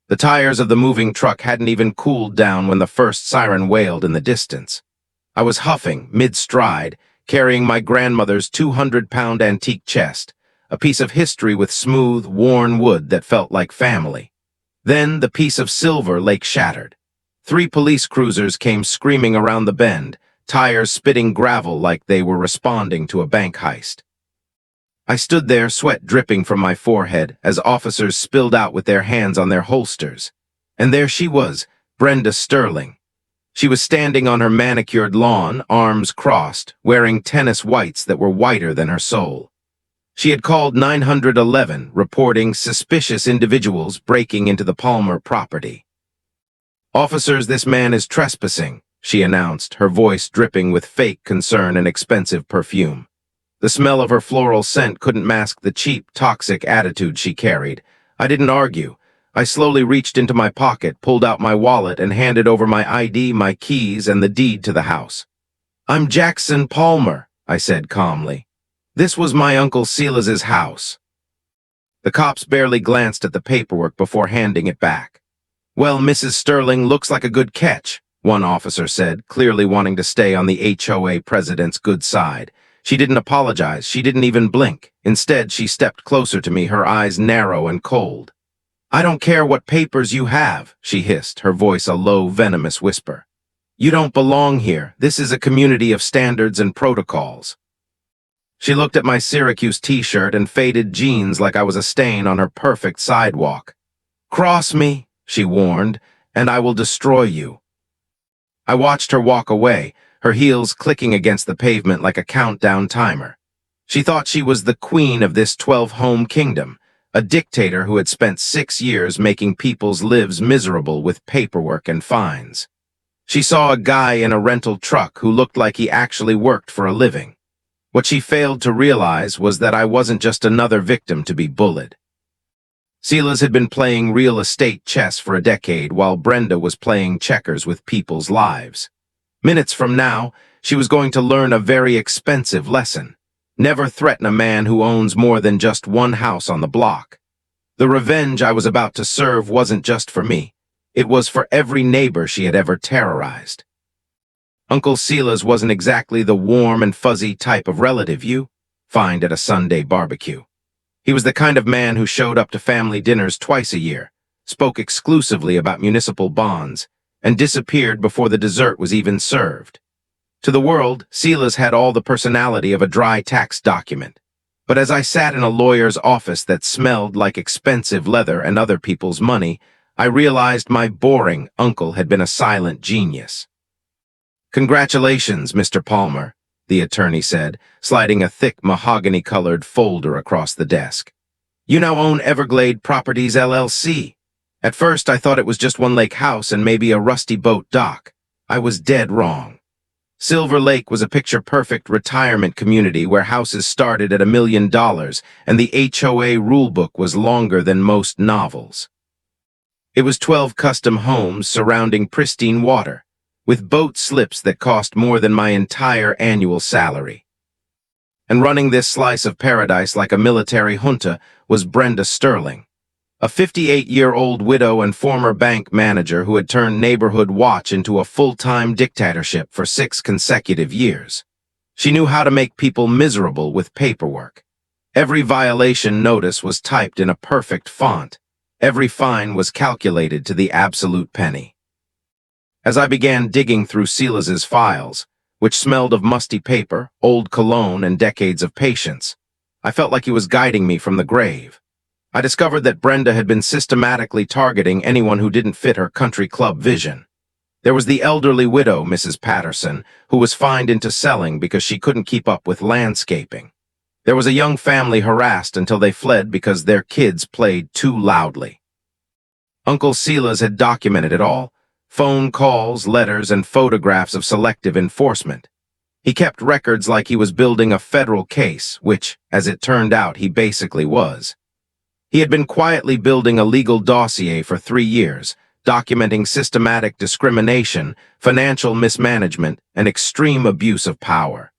The tires of the moving truck hadn't even cooled down when the first siren wailed in the distance. I was huffing, mid-stride, carrying my grandmother's 200-pound antique chest, a piece of history with smooth, worn wood that felt like family. Then the piece of silver lake shattered. 3 police cruisers came screaming around the bend, tires spitting gravel like they were responding to a bank heist. I stood there, sweat dripping from my forehead, as officers spilled out with their hands on their holsters. And there she was, Brenda Sterling. She was standing on her manicured lawn, arms crossed, wearing tennis whites that were whiter than her soul. She had called 911, reporting suspicious individuals breaking into the Palmer property. "Officers, this man is trespassing," she announced, her voice dripping with fake concern and expensive perfume. The smell of her floral scent couldn't mask the cheap, toxic attitude she carried. I didn't argue. I slowly reached into my pocket, pulled out my wallet, and handed over my ID, my keys, and the deed to the house. "I'm Jackson Palmer," I said calmly. "This was my Uncle Silas's house." The cops barely glanced at the paperwork before handing it back. "Well, Mrs. Sterling, looks like a good catch," one officer said, clearly wanting to stay on the HOA president's good side. She didn't apologize. She didn't even blink. Instead, she stepped closer to me, her eyes narrow and cold. "I don't care what papers you have," she hissed, her voice a low, venomous whisper. "You don't belong here. This is a community of standards and protocols." She looked at my Syracuse t-shirt and faded jeans like I was a stain on her perfect sidewalk. "Cross me," she warned, "and I will destroy you." I watched her walk away, her heels clicking against the pavement like a countdown timer. She thought she was the queen of this 12-home kingdom, a dictator who had spent 6 years making people's lives miserable with paperwork and fines. She saw a guy in a rental truck who looked like he actually worked for a living. What she failed to realize was that I wasn't just another victim to be bullied. Silas had been playing real estate chess for a decade while Brenda was playing checkers with people's lives. Minutes from now, she was going to learn a very expensive lesson. Never threaten a man who owns more than just one house on the block. The revenge I was about to serve wasn't just for me. It was for every neighbor she had ever terrorized. Uncle Silas wasn't exactly the warm and fuzzy type of relative you find at a Sunday barbecue. He was the kind of man who showed up to family dinners twice a year, spoke exclusively about municipal bonds, and disappeared before the dessert was even served. To the world, Silas had all the personality of a dry tax document. But as I sat in a lawyer's office that smelled like expensive leather and other people's money, I realized my boring uncle had been a silent genius. "Congratulations, Mr. Palmer," the attorney said, sliding a thick mahogany-colored folder across the desk. "You now own Everglade Properties, LLC. At first, I thought it was just one lake house and maybe a rusty boat dock. I was dead wrong. Silver Lake was a picture-perfect retirement community where houses started at $1 million and the HOA rulebook was longer than most novels. It was 12 custom homes surrounding pristine water, with boat slips that cost more than my entire annual salary. And running this slice of paradise like a military junta was Brenda Sterling, a 58-year-old widow and former bank manager who had turned neighborhood watch into a full-time dictatorship for 6 consecutive years. She knew how to make people miserable with paperwork. Every violation notice was typed in a perfect font. Every fine was calculated to the absolute penny. As I began digging through Silas's files, which smelled of musty paper, old cologne, and decades of patience, I felt like he was guiding me from the grave. I discovered that Brenda had been systematically targeting anyone who didn't fit her country club vision. There was the elderly widow, Mrs. Patterson, who was fined into selling because she couldn't keep up with landscaping. There was a young family harassed until they fled because their kids played too loudly. Uncle Silas had documented it all: phone calls, letters, and photographs of selective enforcement. He kept records like he was building a federal case, which, as it turned out, he basically was. He had been quietly building a legal dossier for 3 years, documenting systematic discrimination, financial mismanagement, and extreme abuse of power.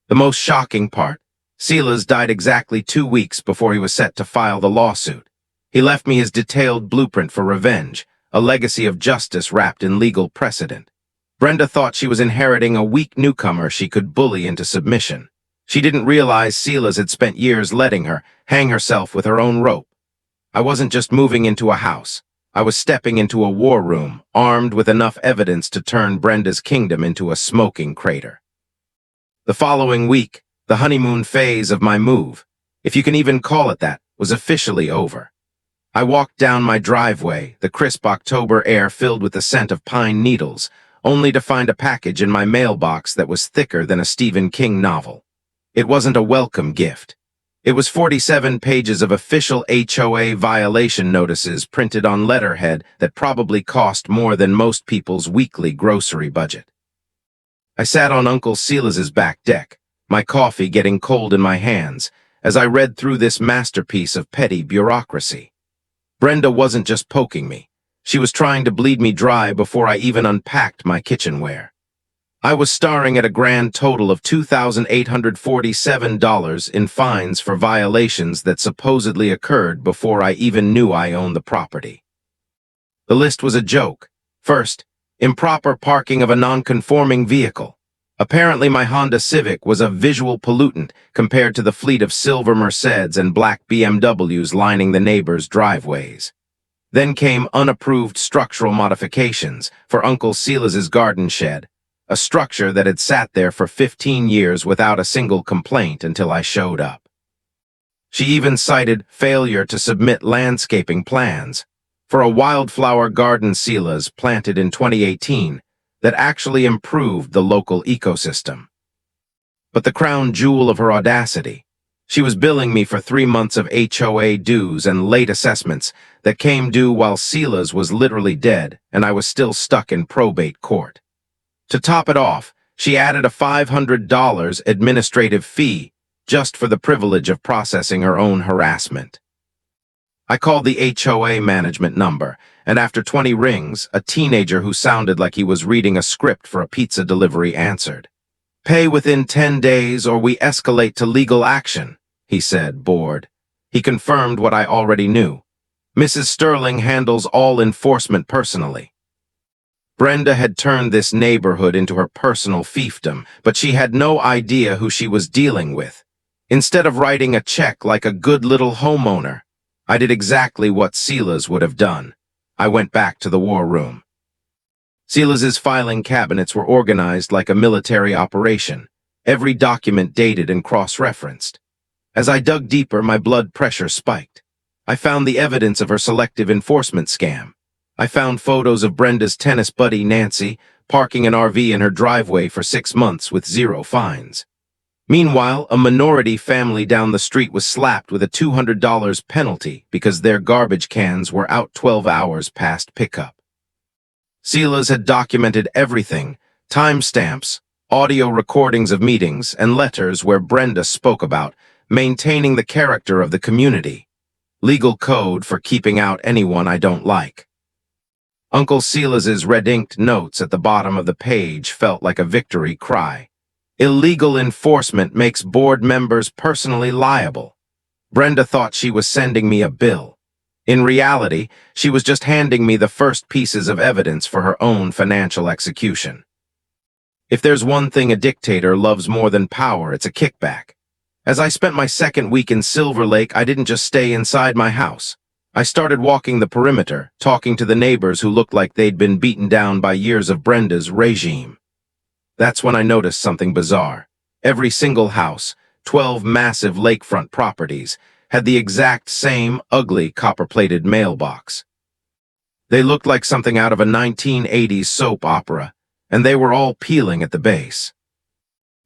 The most shocking part: Silas died exactly 2 weeks before he was set to file the lawsuit. He left me his detailed blueprint for revenge, a legacy of justice wrapped in legal precedent. Brenda thought she was inheriting a weak newcomer she could bully into submission. She didn't realize Silas had spent years letting her hang herself with her own rope. I wasn't just moving into a house. I was stepping into a war room, armed with enough evidence to turn Brenda's kingdom into a smoking crater. The following week, the honeymoon phase of my move, if you can even call it that, was officially over. I walked down my driveway, the crisp October air filled with the scent of pine needles, only to find a package in my mailbox that was thicker than a Stephen King novel. It wasn't a welcome gift. It was 47 pages of official HOA violation notices printed on letterhead that probably cost more than most people's weekly grocery budget. I sat on Uncle Silas's back deck, my coffee getting cold in my hands, as I read through this masterpiece of petty bureaucracy. Brenda wasn't just poking me. She was trying to bleed me dry before I even unpacked my kitchenware. I was staring at a grand total of $2,847 in fines for violations that supposedly occurred before I even knew I owned the property. The list was a joke. First, improper parking of a non-conforming vehicle. Apparently my Honda Civic was a visual pollutant compared to the fleet of silver Mercedes and black BMWs lining the neighbors' driveways. Then came unapproved structural modifications for Uncle Silas's garden shed, a structure that had sat there for 15 years without a single complaint until I showed up. She even cited failure to submit landscaping plans for a wildflower garden Silas planted in 2018 that actually improved the local ecosystem. But the crown jewel of her audacity, she was billing me for 3 months of HOA dues and late assessments that came due while Silas was literally dead and I was still stuck in probate court. To top it off, she added a $500 administrative fee just for the privilege of processing her own harassment. I called the HOA management number, and after 20 rings, a teenager who sounded like he was reading a script for a pizza delivery answered. "Pay within 10 days or we escalate to legal action," he said, bored. He confirmed what I already knew. Mrs. Sterling handles all enforcement personally. Brenda had turned this neighborhood into her personal fiefdom, but she had no idea who she was dealing with. Instead of writing a check like a good little homeowner, I did exactly what Silas would have done. I went back to the war room. Silas's filing cabinets were organized like a military operation, every document dated and cross-referenced. As I dug deeper, my blood pressure spiked. I found the evidence of her selective enforcement scam. I found photos of Brenda's tennis buddy Nancy parking an RV in her driveway for 6 months with 0 fines. Meanwhile, a minority family down the street was slapped with a $200 penalty because their garbage cans were out 12 hours past pickup. Silas had documented everything, timestamps, audio recordings of meetings, and letters where Brenda spoke about maintaining the character of the community. Legal code for keeping out anyone I don't like. Uncle Silas's red-inked notes at the bottom of the page felt like a victory cry. Illegal enforcement makes board members personally liable. Brenda thought she was sending me a bill. In reality, she was just handing me the first pieces of evidence for her own financial execution. If there's one thing a dictator loves more than power, it's a kickback. As I spent my second week in Silver Lake, I didn't just stay inside my house. I started walking the perimeter, talking to the neighbors who looked like they'd been beaten down by years of Brenda's regime. That's when I noticed something bizarre. Every single house, 12 massive lakefront properties, had the exact same ugly copper-plated mailbox. They looked like something out of a 1980s soap opera, and they were all peeling at the base.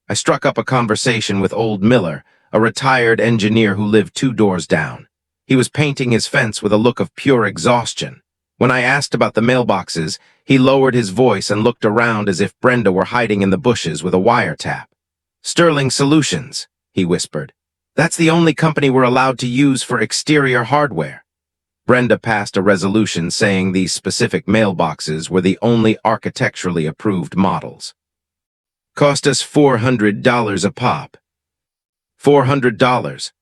I struck up a conversation with old Miller, a retired engineer who lived 2 doors down. He was painting his fence with a look of pure exhaustion. When I asked about the mailboxes, he lowered his voice and looked around as if Brenda were hiding in the bushes with a wiretap. "Sterling Solutions," he whispered. "That's the only company we're allowed to use for exterior hardware." Brenda passed a resolution saying these specific mailboxes were the only architecturally approved models. "Cost us $400 a pop." $400.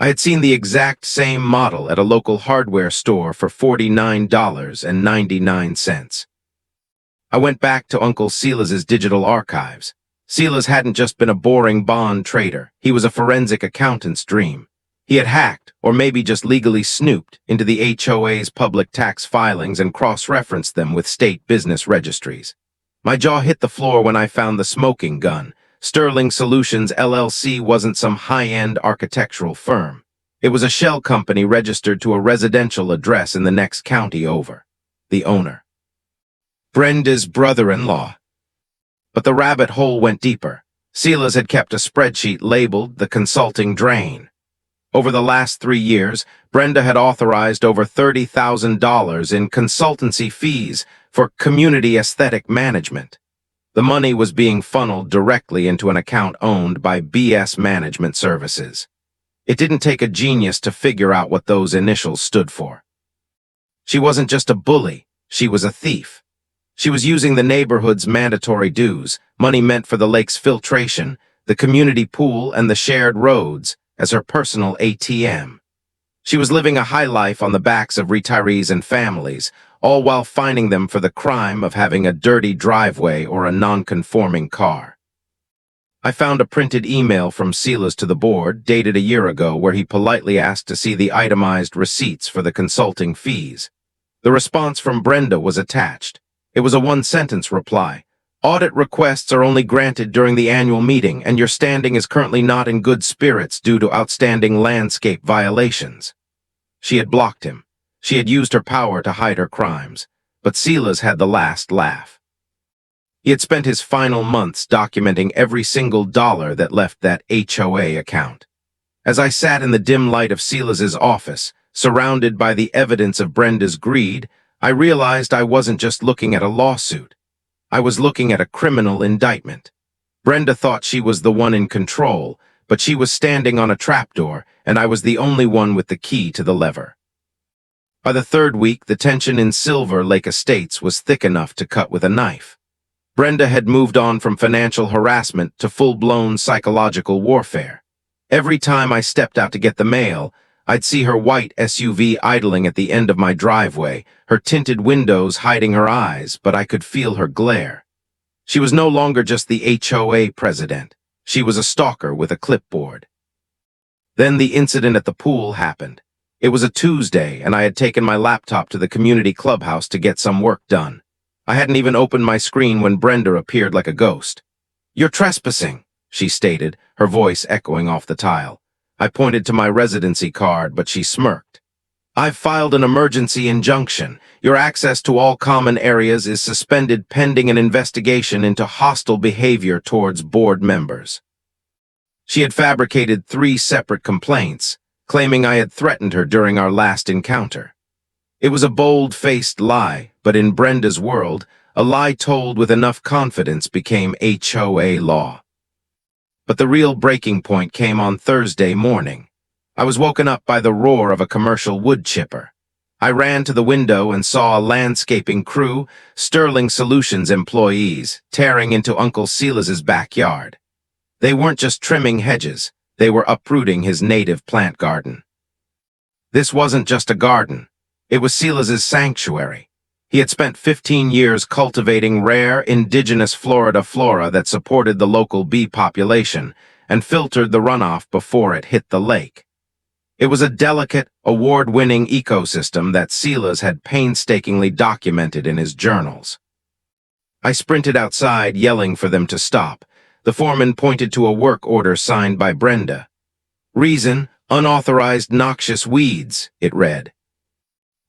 I had seen the exact same model at a local hardware store for $49.99. I went back to Uncle Silas's digital archives. Silas hadn't just been a boring bond trader. He was a forensic accountant's dream. He had hacked, or maybe just legally snooped, into the HOA's public tax filings and cross-referenced them with state business registries. My jaw hit the floor when I found the smoking gun. Sterling Solutions LLC wasn't some high-end architectural firm. It was a shell company registered to a residential address in the next county over. The owner, Brenda's brother-in-law. But the rabbit hole went deeper. Silas had kept a spreadsheet labeled the consulting drain. Over the last 3 years, Brenda had authorized over $30,000 in consultancy fees for community aesthetic management. The money was being funneled directly into an account owned by BS Management Services. It didn't take a genius to figure out what those initials stood for. She wasn't just a bully, she was a thief. She was using the neighborhood's mandatory dues, money meant for the lake's filtration, the community pool, and the shared roads, as her personal ATM. She was living a high life on the backs of retirees and families, all while fining them for the crime of having a dirty driveway or a non-conforming car. I found a printed email from Silas to the board, dated a year ago, where he politely asked to see the itemized receipts for the consulting fees. The response from Brenda was attached. It was a one-sentence reply. Audit requests are only granted during the annual meeting, and your standing is currently not in good spirits due to outstanding landscape violations. She had blocked him. She had used her power to hide her crimes. But Silas had the last laugh. He had spent his final months documenting every single dollar that left that HOA account. As I sat in the dim light of Silas's office, surrounded by the evidence of Brenda's greed, I realized I wasn't just looking at a lawsuit. I was looking at a criminal indictment. Brenda thought she was the one in control, but she was standing on a trapdoor, and I was the only one with the key to the lever. By the third week, the tension in Silver Lake Estates was thick enough to cut with a knife. Brenda had moved on from financial harassment to full-blown psychological warfare. Every time I stepped out to get the mail, I'd see her white SUV idling at the end of my driveway, her tinted windows hiding her eyes, but I could feel her glare. She was no longer just the HOA president. She was a stalker with a clipboard. Then the incident at the pool happened. It was a Tuesday, and I had taken my laptop to the community clubhouse to get some work done. I hadn't even opened my screen when Brenda appeared like a ghost. "You're trespassing," she stated, her voice echoing off the tile. I pointed to my residency card, but she smirked. "I've filed an emergency injunction. Your access to all common areas is suspended pending an investigation into hostile behavior towards board members." She had fabricated 3 separate complaints, claiming I had threatened her during our last encounter. It was a bold-faced lie, but in Brenda's world, a lie told with enough confidence became HOA law. But the real breaking point came on Thursday morning. I was woken up by the roar of a commercial wood chipper. I ran to the window and saw a landscaping crew, Sterling Solutions employees, tearing into Uncle Silas's backyard. They weren't just trimming hedges, they were uprooting his native plant garden. This wasn't just a garden. It was Silas's sanctuary. He had spent 15 years cultivating rare, indigenous Florida flora that supported the local bee population and filtered the runoff before it hit the lake. It was a delicate, award-winning ecosystem that Silas had painstakingly documented in his journals. I sprinted outside, yelling for them to stop. The foreman pointed to a work order signed by Brenda. "Reason, unauthorized noxious weeds," it read.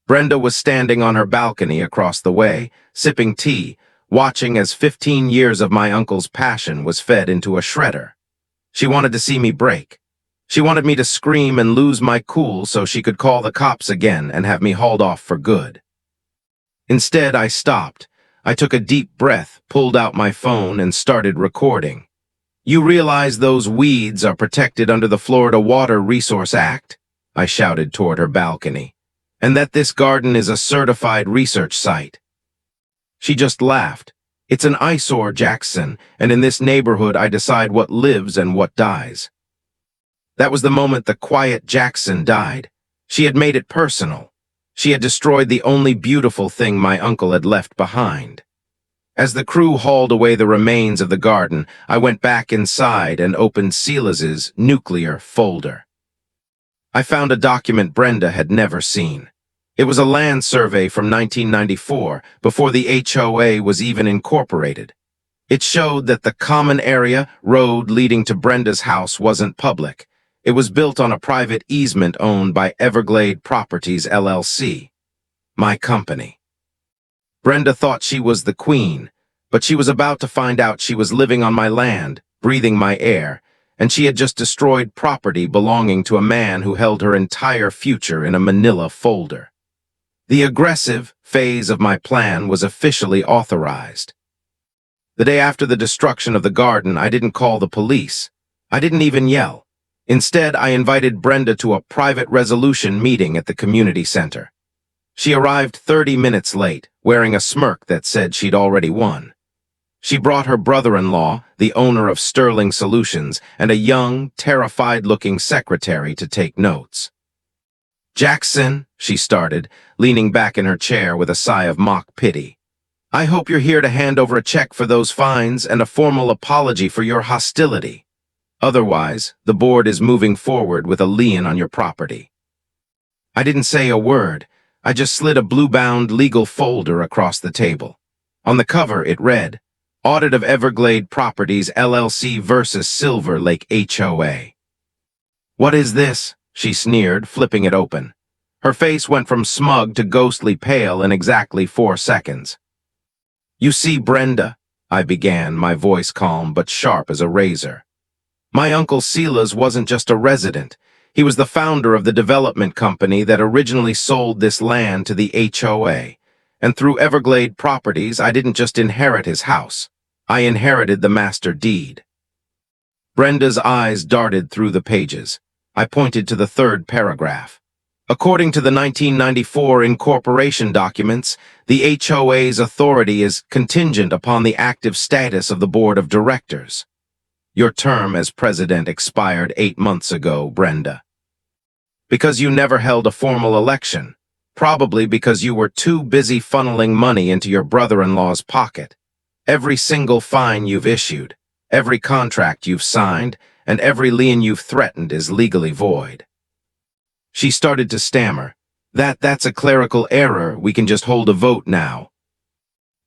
Brenda was standing on her balcony across the way, sipping tea, watching as 15 years of my uncle's passion was fed into a shredder. She wanted to see me break. She wanted me to scream and lose my cool so she could call the cops again and have me hauled off for good. Instead, I stopped. I took a deep breath, pulled out my phone, and started recording. "You realize those weeds are protected under the Florida Water Resource Act?" I shouted toward her balcony. "And that this garden is a certified research site." She just laughed. "It's an eyesore, Jackson, and in this neighborhood I decide what lives and what dies." That was the moment the quiet Jackson died. She had made it personal. She had destroyed the only beautiful thing my uncle had left behind. As the crew hauled away the remains of the garden, I went back inside and opened Silas's nuclear folder. I found a document Brenda had never seen. It was a land survey from 1994, before the HOA was even incorporated. It showed that the common area road leading to Brenda's house wasn't public. It was built on a private easement owned by Everglade Properties, LLC, my company. Brenda thought she was the queen, but she was about to find out she was living on my land, breathing my air, and she had just destroyed property belonging to a man who held her entire future in a manila folder. The aggressive phase of my plan was officially authorized. The day after the destruction of the garden, I didn't call the police. I didn't even yell. Instead, I invited Brenda to a private resolution meeting at the community center. She arrived 30 minutes late, wearing a smirk that said she'd already won. She brought her brother-in-law, the owner of Sterling Solutions, and a young, terrified-looking secretary to take notes. "Jackson," she started, leaning back in her chair with a sigh of mock pity. "I hope you're here to hand over a check for those fines and a formal apology for your hostility. Otherwise, the board is moving forward with a lien on your property." I didn't say a word. I just slid a blue-bound legal folder across the table. On the cover, it read, "Audit of Everglade Properties, LLC versus Silver Lake HOA." "What is this?" she sneered, flipping it open. Her face went from smug to ghostly pale in exactly 4 seconds. "You see, Brenda," I began, my voice calm but sharp as a razor. "My uncle Silas wasn't just a resident. He was the founder of the development company that originally sold this land to the HOA. And through Everglade Properties, I didn't just inherit his house. I inherited the master deed." Brenda's eyes darted through the pages. I pointed to the 3rd paragraph. "According to the 1994 incorporation documents, the HOA's authority is contingent upon the active status of the board of directors. Your term as president expired 8 months ago, Brenda. Because you never held a formal election, probably because you were too busy funneling money into your brother-in-law's pocket. Every single fine you've issued, every contract you've signed, and every lien you've threatened is legally void." She started to stammer. That's a clerical error. We can just hold a vote now."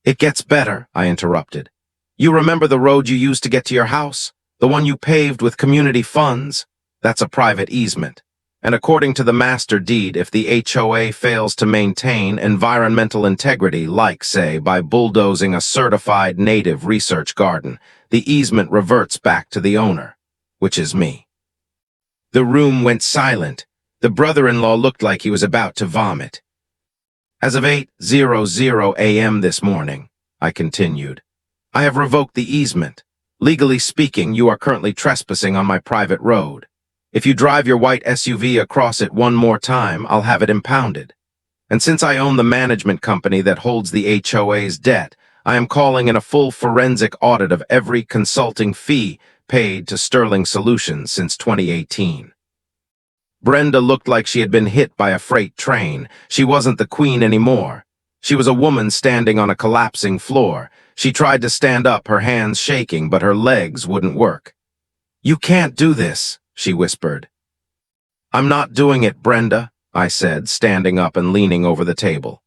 "It gets better," I interrupted. "You remember the road you used to get to your house? The one you paved with community funds? That's a private easement. And according to the master deed, if the HOA fails to maintain environmental integrity, like, say, by bulldozing a certified native research garden, the easement reverts back to the owner, which is me." The room went silent. The brother-in-law looked like he was about to vomit. "As of 8:00 a.m. this morning," I continued, "I have revoked the easement. Legally speaking, you are currently trespassing on my private road. If you drive your white SUV across it one more time, I'll have it impounded. And since I own the management company that holds the HOA's debt, I am calling in a full forensic audit of every consulting fee paid to Sterling Solutions since 2018. Brenda looked like she had been hit by a freight train. She wasn't the queen anymore. She was a woman standing on a collapsing floor. She tried to stand up, her hands shaking, but her legs wouldn't work. "You can't do this," she whispered. "I'm not doing it, Brenda," I said, standing up and leaning over the table.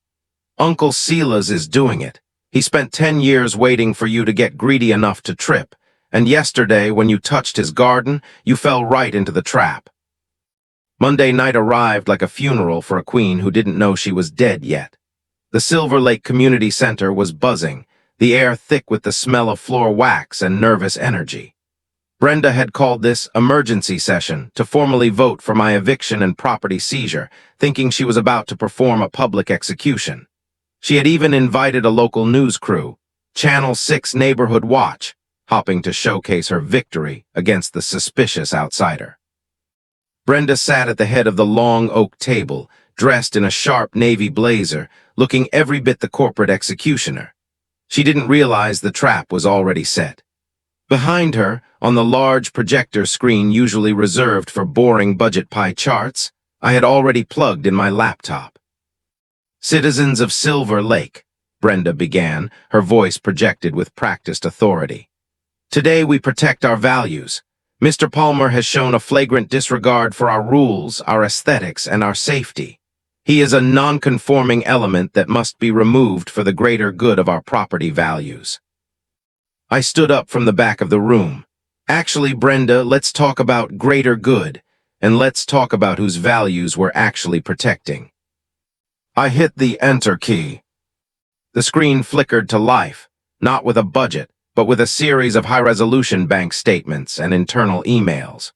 "Uncle Silas is doing it. He spent 10 years waiting for you to get greedy enough to trip, and yesterday, when you touched his garden, you fell right into the trap." Monday night arrived like a funeral for a queen who didn't know she was dead yet. The Silver Lake Community Center was buzzing, the air thick with the smell of floor wax and nervous energy. Brenda had called this emergency session to formally vote for my eviction and property seizure, thinking she was about to perform a public execution. She had even invited a local news crew, Channel 6 Neighborhood Watch, hoping to showcase her victory against the suspicious outsider. Brenda sat at the head of the long oak table, dressed in a sharp navy blazer, looking every bit the corporate executioner. She didn't realize the trap was already set. Behind her, on the large projector screen usually reserved for boring budget pie charts, I had already plugged in my laptop. "Citizens of Silver Lake," Brenda began, her voice projected with practiced authority. "Today we protect our values. Mr. Palmer has shown a flagrant disregard for our rules, our aesthetics, and our safety. He is a non-conforming element that must be removed for the greater good of our property values." I stood up from the back of the room. "Actually, Brenda, let's talk about greater good, and let's talk about whose values we're actually protecting." I hit the enter key. The screen flickered to life, not with a budget, but with a series of high-resolution bank statements and internal emails.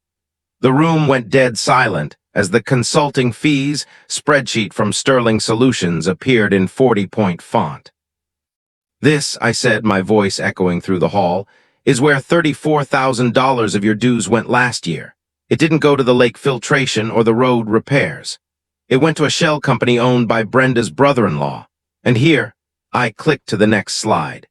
The room went dead silent as the consulting fees spreadsheet from Sterling Solutions appeared in 40-point font. "This," I said, my voice echoing through the hall, "is where $34,000 of your dues went last year. It didn't go to the lake filtration or the road repairs. It went to a shell company owned by Brenda's brother-in-law. And here," I clicked to the next slide,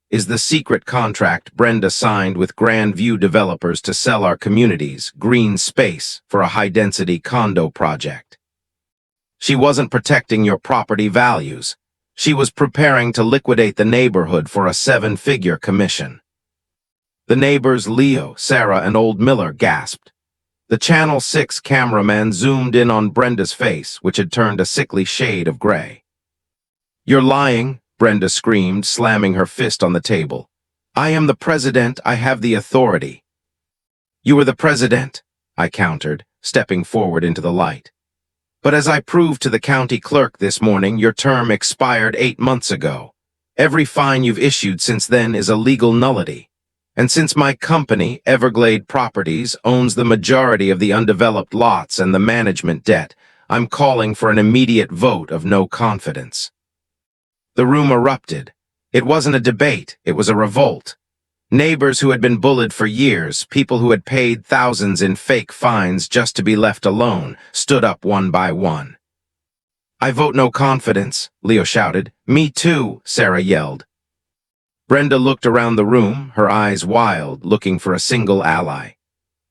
"is the secret contract Brenda signed with Grand View developers to sell our community's green space for a high-density condo project. She wasn't protecting your property values. She was preparing to liquidate the neighborhood for a 7-figure commission." The neighbors Leo, Sarah, and old Miller gasped. The Channel 6 cameraman zoomed in on Brenda's face, which had turned a sickly shade of gray. "You're lying," Brenda screamed, slamming her fist on the table. "I am the president. I have the authority." "You were the president," I countered, stepping forward into the light. "But as I proved to the county clerk this morning, your term expired 8 months ago. Every fine you've issued since then is a legal nullity. And since my company, Everglade Properties, owns the majority of the undeveloped lots and the management debt, I'm calling for an immediate vote of no confidence." The room erupted. It wasn't a debate, it was a revolt. Neighbors who had been bullied for years, people who had paid thousands in fake fines just to be left alone, stood up one by one. "I vote no confidence," Leo shouted. "Me too," Sarah yelled. Brenda looked around the room, her eyes wild, looking for a single ally.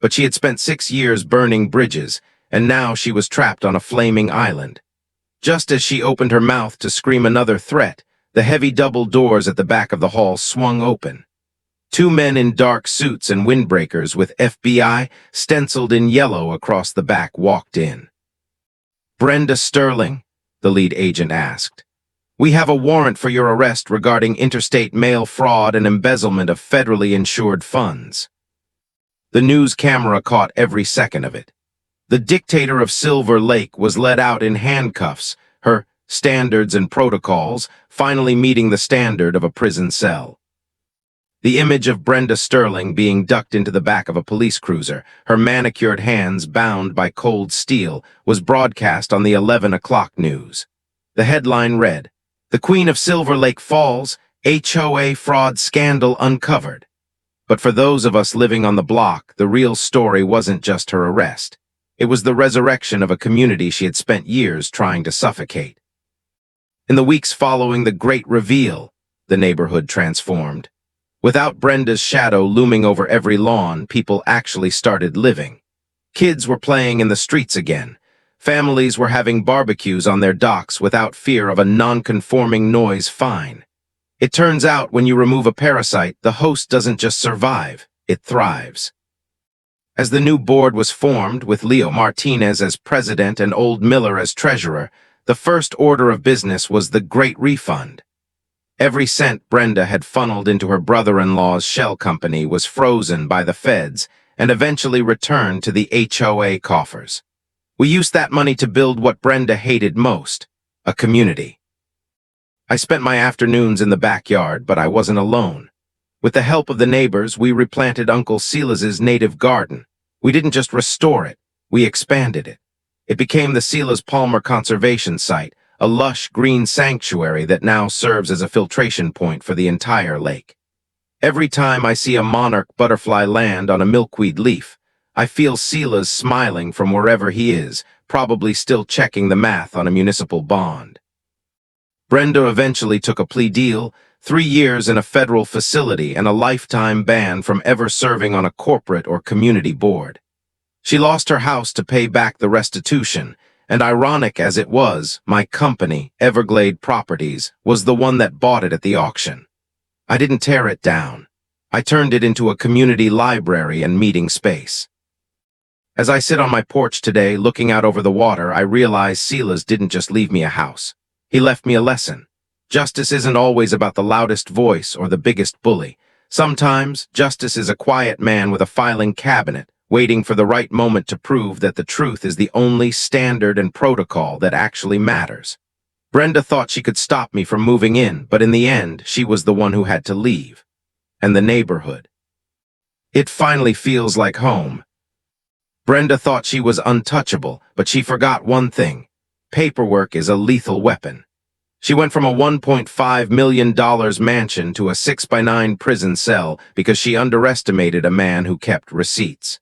But she had spent 6 years burning bridges, and now she was trapped on a flaming island. Just as she opened her mouth to scream another threat, the heavy double doors at the back of the hall swung open. 2 men in dark suits and windbreakers with FBI stenciled in yellow across the back walked in. "Brenda Sterling?" the lead agent asked. "We have a warrant for your arrest regarding interstate mail fraud and embezzlement of federally insured funds." The news camera caught every second of it. The dictator of Silver Lake was led out in handcuffs, her standards and protocols finally meeting the standard of a prison cell. The image of Brenda Sterling being ducked into the back of a police cruiser, her manicured hands bound by cold steel, was broadcast on the 11 o'clock news. The headline read, "The Queen of Silver Lake Falls, HOA fraud scandal uncovered." But for those of us living on the block, the real story wasn't just her arrest. It was the resurrection of a community she had spent years trying to suffocate. In the weeks following the great reveal, the neighborhood transformed. Without Brenda's shadow looming over every lawn, people actually started living. Kids were playing in the streets again. Families were having barbecues on their docks without fear of a non-conforming noise fine. It turns out when you remove a parasite, the host doesn't just survive, it thrives. As the new board was formed, with Leo Martinez as president and Old Miller as treasurer, the first order of business was the Great Refund. Every cent Brenda had funneled into her brother-in-law's shell company was frozen by the feds and eventually returned to the HOA coffers. We used that money to build what Brenda hated most, a community. I spent my afternoons in the backyard, but I wasn't alone. With the help of the neighbors, we replanted Uncle Silas's native garden. We didn't just restore it, we expanded it. It became the Silas Palmer Conservation Site, a lush green sanctuary that now serves as a filtration point for the entire lake. Every time I see a monarch butterfly land on a milkweed leaf, I feel Silas smiling from wherever he is, probably still checking the math on a municipal bond. Brenda eventually took a plea deal, 3 years in a federal facility, and a lifetime ban from ever serving on a corporate or community board. She lost her house to pay back the restitution, and ironic as it was, my company, Everglade Properties, was the one that bought it at the auction. I didn't tear it down. I turned it into a community library and meeting space. As I sit on my porch today, looking out over the water, I realize Silas didn't just leave me a house. He left me a lesson. Justice isn't always about the loudest voice or the biggest bully. Sometimes, justice is a quiet man with a filing cabinet, waiting for the right moment to prove that the truth is the only standard and protocol that actually matters. Brenda thought she could stop me from moving in, but in the end, she was the one who had to leave. And the neighborhood. It finally feels like home. Brenda thought she was untouchable, but she forgot one thing. Paperwork is a lethal weapon. She went from a $1.5 million mansion to a 6x9 prison cell because she underestimated a man who kept receipts.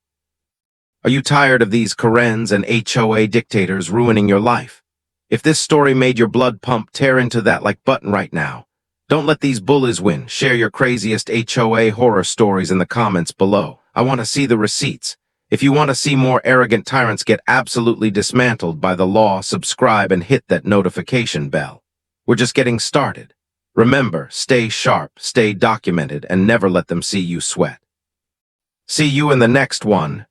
Are you tired of these Karens and HOA dictators ruining your life? If this story made your blood pump, tear into that like button right now. Don't let these bullies win. Share your craziest HOA horror stories in the comments below. I want to see the receipts. If you want to see more arrogant tyrants get absolutely dismantled by the law, subscribe and hit that notification bell. We're just getting started. Remember, stay sharp, stay documented, and never let them see you sweat. See you in the next one.